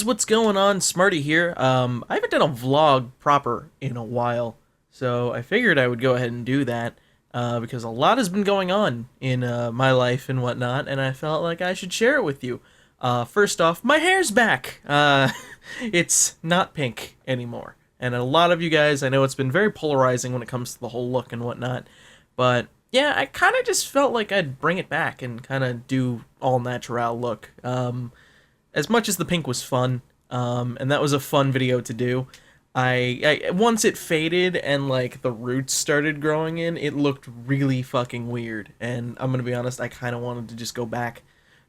what's going on? Smarty here. I haven't done a vlog proper in a while, so I figured I would go ahead and do that because a lot has been going on in my life and whatnot, and I felt like I should share it with you. First off, my hair's back. It's not pink anymore, and a lot of you guys, I know it's been very polarizing when it comes to the whole look and whatnot, but yeah, I kind of just felt like I'd bring it back and kind of do all natural look. As much as the pink was fun, and that was a fun video to do, I once it faded and like the roots started growing in, it looked really fucking weird. And I'm gonna be honest, I kind of wanted to just go back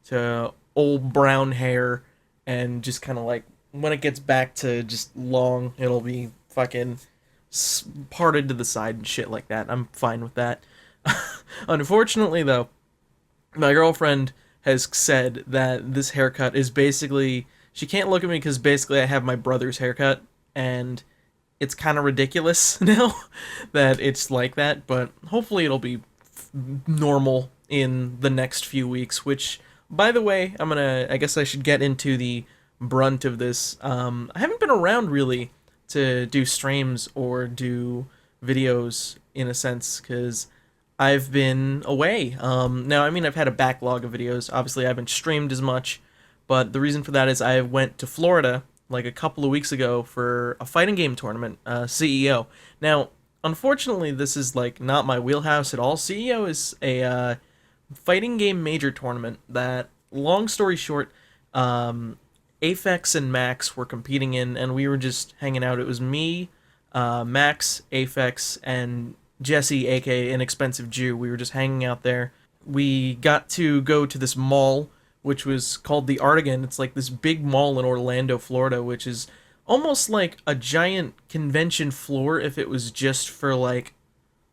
to old brown hair and just kind of like when it gets back to just long, it'll be fucking parted to the side and shit like that. I'm fine with that. Unfortunately, though, my girlfriend has said that this haircut is basically, she can't look at me because basically I have my brother's haircut, and it's kind of ridiculous now that it's like that, but hopefully it'll be normal in the next few weeks, which, by the way, I guess I should get into the brunt of this. I haven't been around really to do streams or do videos in a sense, because I've been away. Now, I mean, I've had a backlog of videos. Obviously, I haven't streamed as much, but the reason for that is I went to Florida like a couple of weeks ago for a fighting game tournament, CEO. Now, unfortunately, this is like not my wheelhouse at all. CEO is a fighting game major tournament that, long story short, Aphex and Max were competing in, and we were just hanging out. It was me, Max, Aphex, and Jesse, aka Inexpensive Jew. We were just hanging out there. We got to go to this mall, which was called the Artigan. It's like this big mall in Orlando, Florida, which is almost like a giant convention floor if it was just for like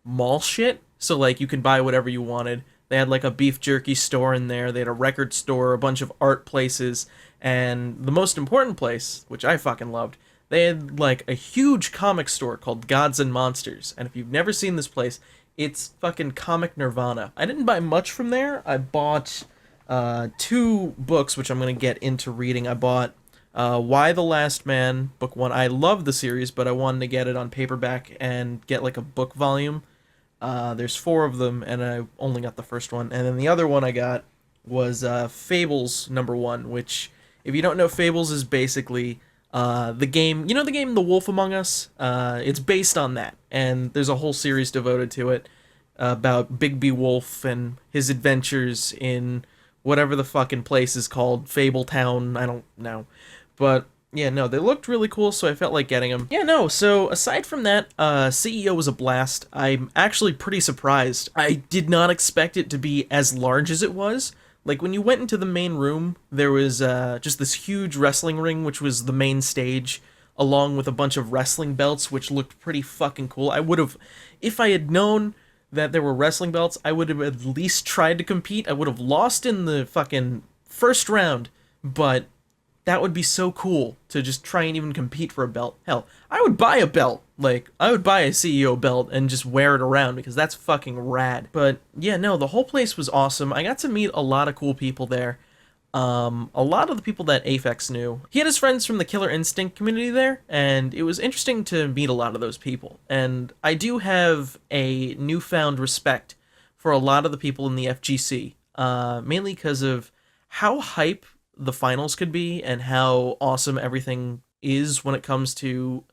mall shit. So like you could buy whatever you wanted. They had like a beef jerky store in there. They had a record store, a bunch of art places, and the most important place, which I fucking loved, they had like a huge comic store called Gods and Monsters. And if you've never seen this place, it's fucking comic nirvana. I didn't buy much from there. I bought two books, which I'm going to get into reading. I bought Why the Last Man, book one. I love the series, but I wanted to get it on paperback and get like a book volume. There's four of them, and I only got the first one. And then the other one I got was Fables #1, which, if you don't know, Fables is basically the game, you know the game The Wolf Among Us? It's based on that, and there's a whole series devoted to it about Bigby Wolf and his adventures in whatever the fucking place is called, Fabletown, I don't know. But yeah, no, they looked really cool, so I felt like getting them. Yeah, no, so aside from that, CEO was a blast. I'm actually pretty surprised. I did not expect it to be as large as it was. Like, when you went into the main room, there was just this huge wrestling ring, which was the main stage, along with a bunch of wrestling belts, which looked pretty fucking cool. I would have, if I had known that there were wrestling belts, I would have at least tried to compete. I would have lost in the fucking first round, but that would be so cool to just try and even compete for a belt. Hell, I would buy a belt. Like, I would buy a CEO belt and just wear it around because that's fucking rad. But yeah, no, the whole place was awesome. I got to meet a lot of cool people there. A lot of the people that Aphex knew. He had his friends from the Killer Instinct community there, and it was interesting to meet a lot of those people. And I do have a newfound respect for a lot of the people in the FGC, mainly because of how hype the finals could be and how awesome everything is when it comes to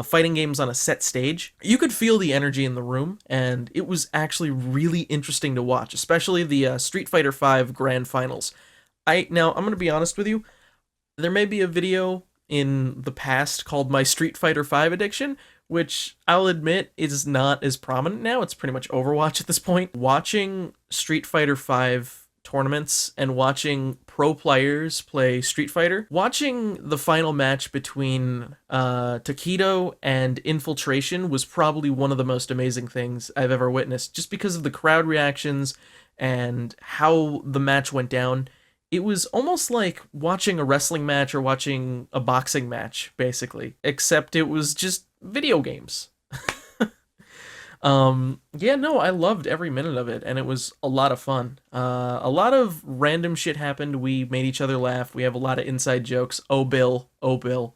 fighting games on a set stage. You could feel the energy in the room, and it was actually really interesting to watch, especially the Street Fighter V Grand Finals. Now, I'm going to be honest with you, there may be a video in the past called My Street Fighter V Addiction, which I'll admit is not as prominent now. It's pretty much Overwatch at this point. Watching Street Fighter V tournaments and watching pro players play Street Fighter, watching the final match between Taquito and Infiltration was probably one of the most amazing things I've ever witnessed, just because of the crowd reactions and how the match went down. It was almost like watching a wrestling match or watching a boxing match, basically, except it was just video games. Yeah, no, I loved every minute of it, and it was a lot of fun. A lot of random shit happened. We made each other laugh. We have a lot of inside jokes. Oh, Bill. Oh, Bill.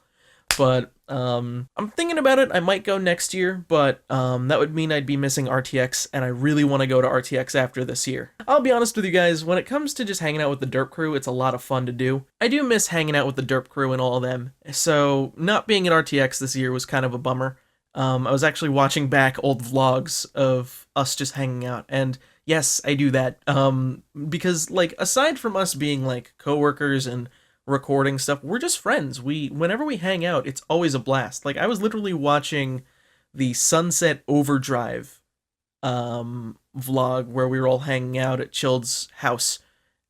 But I'm thinking about it. I might go next year, but that would mean I'd be missing RTX, and I really want to go to RTX after this year. I'll be honest with you guys, when it comes to just hanging out with the Derp crew, it's a lot of fun to do. I do miss hanging out with the Derp crew and all of them, so not being at RTX this year was kind of a bummer. I was actually watching back old vlogs of us just hanging out, and yes, I do that. Because like aside from us being like coworkers and recording stuff, we're just friends. Whenever we hang out, it's always a blast. Like I was literally watching the Sunset Overdrive vlog where we were all hanging out at Child's house,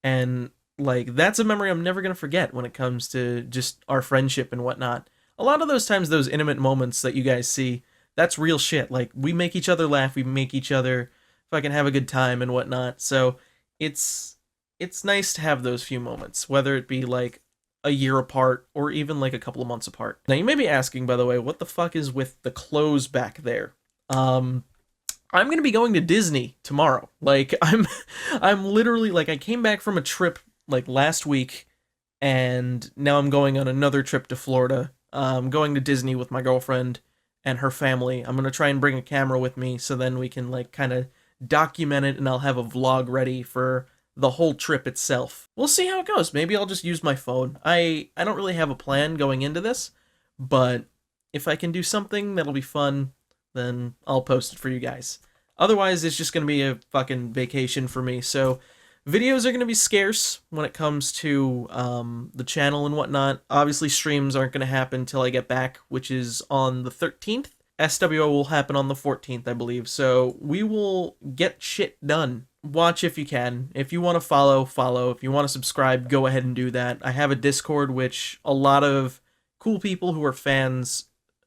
and like that's a memory I'm never gonna forget when it comes to just our friendship and whatnot. A lot of those times, those intimate moments that you guys see, that's real shit. Like we make each other laugh, we make each other fucking have a good time and whatnot. So it's it's nice to have those few moments, whether it be like a year apart or even like a couple of months apart. Now you may be asking, by the way, what the fuck is with the clothes back there? I'm gonna be going to Disney tomorrow. Like I'm literally like I came back from a trip like last week, and now I'm going on another trip to Florida. I'm going to Disney with my girlfriend and her family. I'm gonna try and bring a camera with me so then we can like kind of document it, and I'll have a vlog ready for the whole trip itself. We'll see how it goes. Maybe I'll just use my phone. I don't really have a plan going into this, but if I can do something that'll be fun, then I'll post it for you guys. Otherwise, it's just going to be a fucking vacation for me. So, videos are going to be scarce when it comes to the channel and whatnot. Obviously, streams aren't going to happen until I get back, which is on the 13th. SWO will happen on the 14th, I believe. So, we will get shit done. Watch if you can. If you want to follow, follow. If you want to subscribe, go ahead and do that. I have a Discord, which a lot of cool people who are fans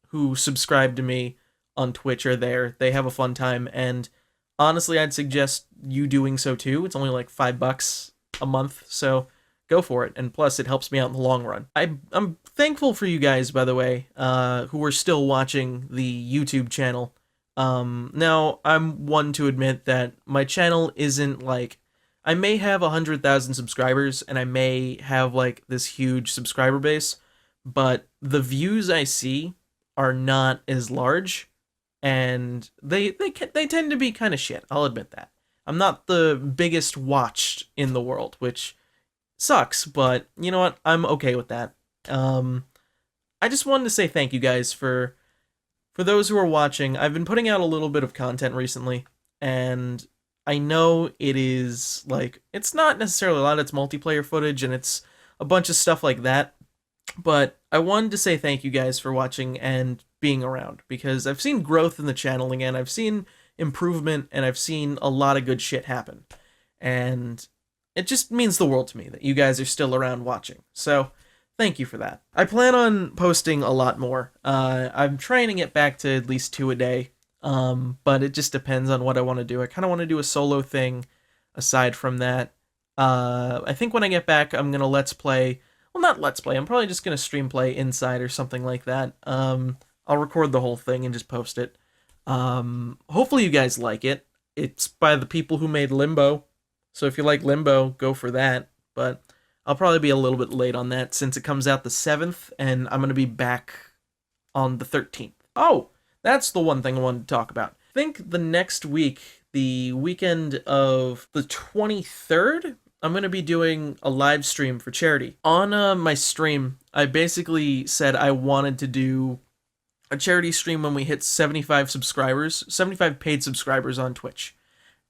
who subscribe to me on Twitch are there. They have a fun time, and honestly, I'd suggest you doing so too. It's only like $5 a month, so go for it. And plus, it helps me out in the long run. I'm thankful for you guys, by the way, who are still watching the YouTube channel. Now, I'm one to admit that my channel isn't like, I may have 100,000 subscribers, and I may have like this huge subscriber base, but the views I see are not as large, and they tend to be kind of shit. I'll admit that. I'm not the biggest watched in the world, which sucks, but you know what? I'm okay with that. I just wanted to say thank you guys for those who are watching. I've been putting out a little bit of content recently, and I know it is like it's not necessarily a lot. It's multiplayer footage and it's a bunch of stuff like that. But I wanted to say thank you guys for watching and being around, because I've seen growth in the channel again. I've seen improvement, and I've seen a lot of good shit happen. And it just means the world to me that you guys are still around watching. So, thank you for that. I plan on posting a lot more. I'm trying to get back to at least 2 a day, but it just depends on what I want to do. I kind of want to do a solo thing aside from that. I think when I get back, I'm going to Let's Play. Well, not Let's Play. I'm probably just going to stream play Inside or something like that. I'll record the whole thing and just post it. Hopefully you guys like it. It's by the people who made Limbo. So if you like Limbo, go for that. But I'll probably be a little bit late on that since it comes out the 7th, and I'm going to be back on the 13th. Oh, that's the one thing I wanted to talk about. I think the next week, the weekend of the 23rd, I'm going to be doing a live stream for charity. On my stream, I basically said I wanted to do a charity stream when we hit 75 subscribers, 75 paid subscribers on Twitch.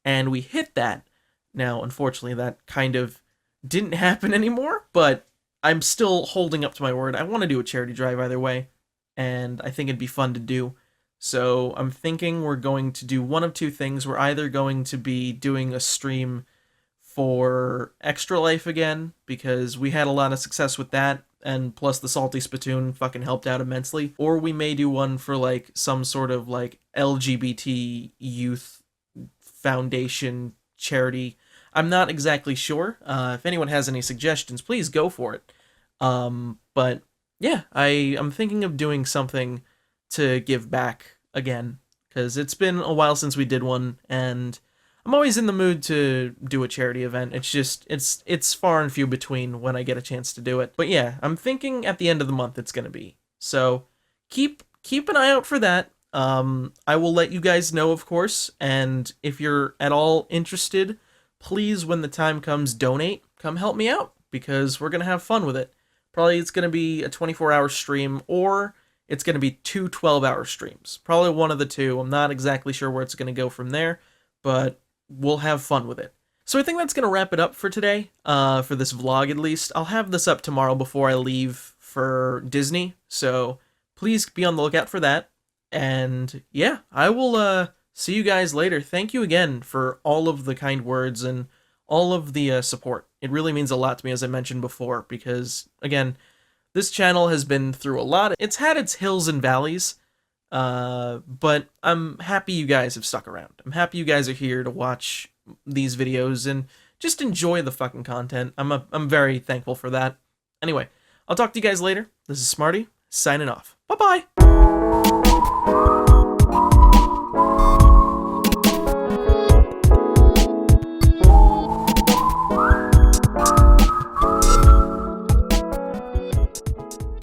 And we hit that. Now, unfortunately, that kind of didn't happen anymore, but I'm still holding up to my word. I want to do a charity drive either way, and I think it'd be fun to do. So I'm thinking we're going to do one of two things. We're either going to be doing a stream for Extra Life again, because we had a lot of success with that, and plus the Salty Spittoon fucking helped out immensely. Or we may do one for like some sort of like LGBT youth foundation charity. I'm not exactly sure. If anyone has any suggestions, please go for it. But yeah, I'm thinking of doing something to give back again, because it's been a while since we did one, and I'm always in the mood to do a charity event. It's just it's far and few between when I get a chance to do it. But yeah, I'm thinking at the end of the month it's gonna be. So keep an eye out for that. I will let you guys know, of course, and if you're at all interested, please, when the time comes, donate. Come help me out, because we're gonna have fun with it. Probably it's gonna be a 24-hour stream, or it's gonna be two 12-hour streams. Probably one of the two. I'm not exactly sure where it's gonna go from there, but we'll have fun with it. So I think that's gonna wrap it up for today, for this vlog at least. I'll have this up tomorrow before I leave for Disney, so please be on the lookout for that. And yeah, I will see you guys later. Thank you again for all of the kind words and all of the support. It really means a lot to me, as I mentioned before, because again, this channel has been through a lot. It's had its hills and valleys, but I'm happy you guys have stuck around. I'm happy you guys are here to watch these videos and just enjoy the fucking content. I'm very thankful for that. Anyway, I'll talk to you guys later. This is Smarty, signing off. Bye-bye!